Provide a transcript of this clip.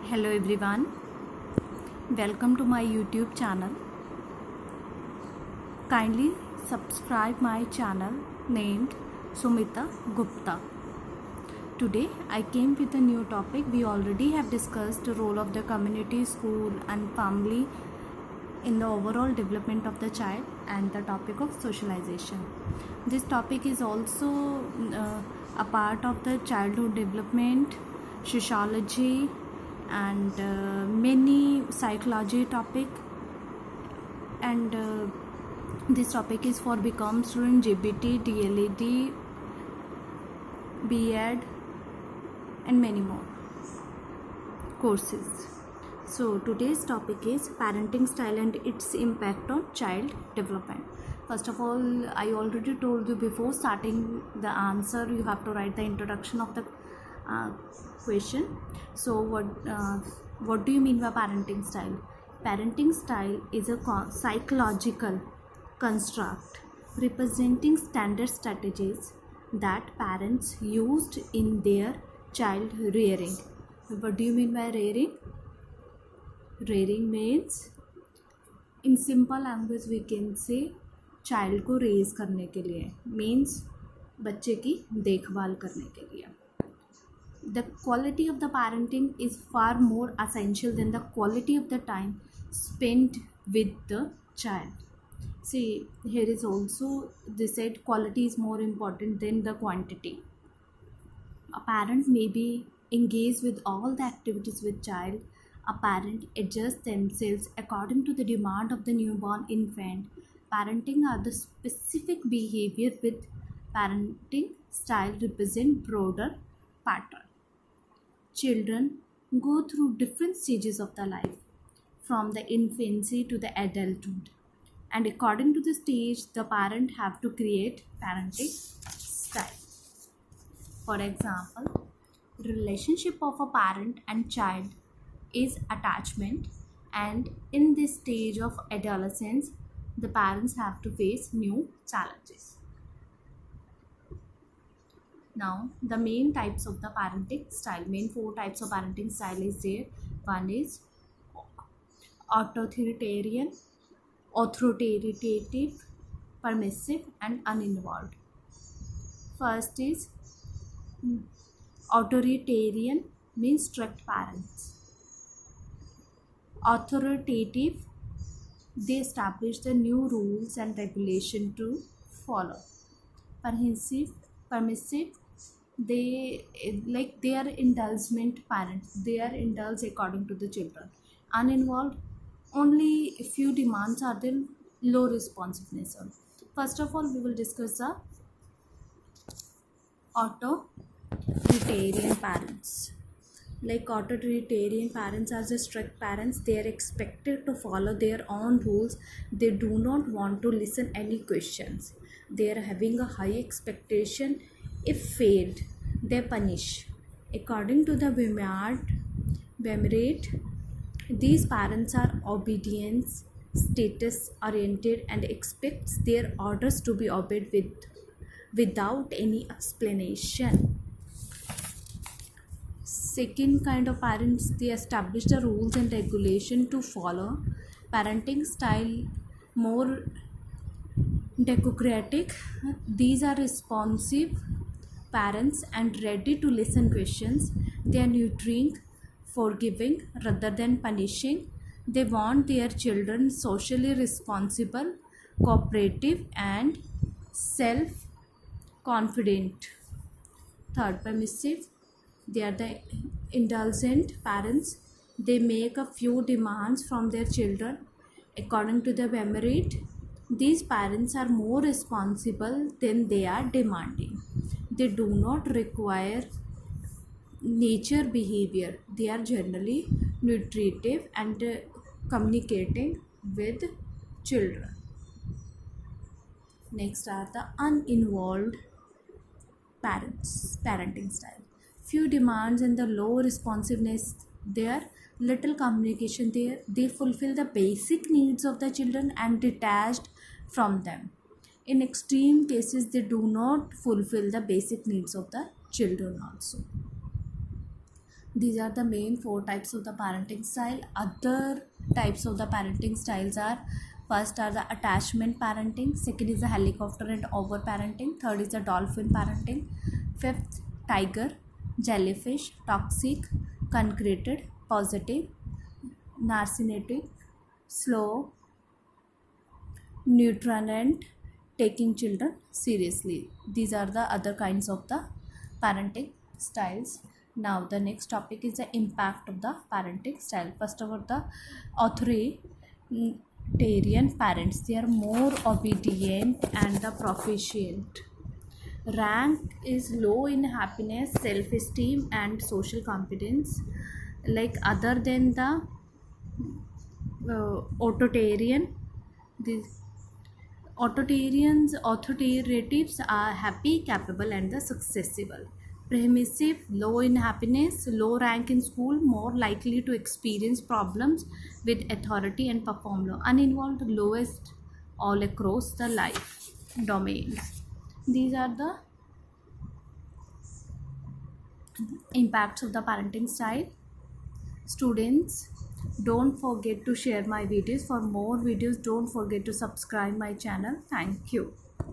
Hello everyone, welcome to my YouTube channel. Kindly subscribe my channel named Sumita Gupta. Today I came with a new topic. We already have discussed the role of the community, school and family in the overall development of the child and the topic of socialization. This topic is also a part of the childhood development, sociology and many psychology topic, and this topic is for become student GBT, DLED, B.Ed and many more courses. So today's topic is parenting style and its impact on child development. First of all, I already told you before starting the answer you have to write the introduction of the question. So what do you mean by parenting style? Parenting style is a psychological construct representing standard strategies that parents used in their child rearing. What do you mean by rearing? Rearing means, in simple language we can say, child को raise करने के लिए, means बच्चे की देखभाल करने के लिए. The quality of the parenting is far more essential than the quality of the time spent with the child. See, here is also they said quality is more important than the quantity. A parent may be engaged with all the activities with child. A parent adjusts themselves according to the demand of the newborn infant. Parenting are the specific behavior with parenting style represent broader pattern. Children go through different stages of their life, from the infancy to the adulthood, and according to the stage the parent have to create parenting style. For example, relationship of a parent and child is attachment, and in this stage of adolescence the parents have to face new challenges. Now the main types of the parenting style, main four types of parenting style is there. One is authoritative, permissive and uninvolved. First is authoritarian, means strict parents. Authoritative, they establish the new rules and regulation to follow. Permissive, they are indulgent parents, they are indulged according to the children. Uninvolved, only few demands are there, low responsiveness. First of all, we will discuss the authoritarian parents. Like authoritarian parents are the strict parents. They are expected to follow their own rules. They do not want to listen any questions. They are having a high expectation. If failed, they punish. According to the Weimarath, these parents are obedience, status oriented and expects their orders to be obeyed without any explanation. Second kind of parents, they establish the rules and regulation to follow. Parenting style more democratic. These are responsive parents and ready to listen questions. They are nurturing, forgiving rather than punishing. They want their children socially responsible, cooperative and self-confident. Third, permissive. They are the indulgent parents. They make a few demands from their children. According to the Weimarath, these parents are more responsible than they are demanding. They do not require nature behavior. They are generally nutritive and communicating with children. Next are the uninvolved parenting style. Few demands and the low responsiveness there, little communication there. They fulfill the basic needs of the children and detached from them. In extreme cases, they do not fulfill the basic needs of the children also. These are the main four types of the parenting style. Other types of the parenting styles are: first are the attachment parenting, second is the helicopter and over parenting, third is the dolphin parenting, fifth tiger, jellyfish, toxic, concreted, positive, narcissistic, slow, neutral, and taking children seriously. These are the other kinds of the parenting styles. Now the next topic is the impact of the parenting style. First of all, the authoritarian parents, they are more obedient and the proficient. Rank is low in happiness, self-esteem, and social competence. Like other than the authoritarian, these authoritatives are happy, capable, and the successful. Permissive, low in happiness, low rank in school, more likely to experience problems with authority and perform low. Uninvolved, lowest all across the life domains. These are the impacts of the parenting style. Students, don't forget to share my videos. For more videos, don't forget to subscribe my channel. Thank you.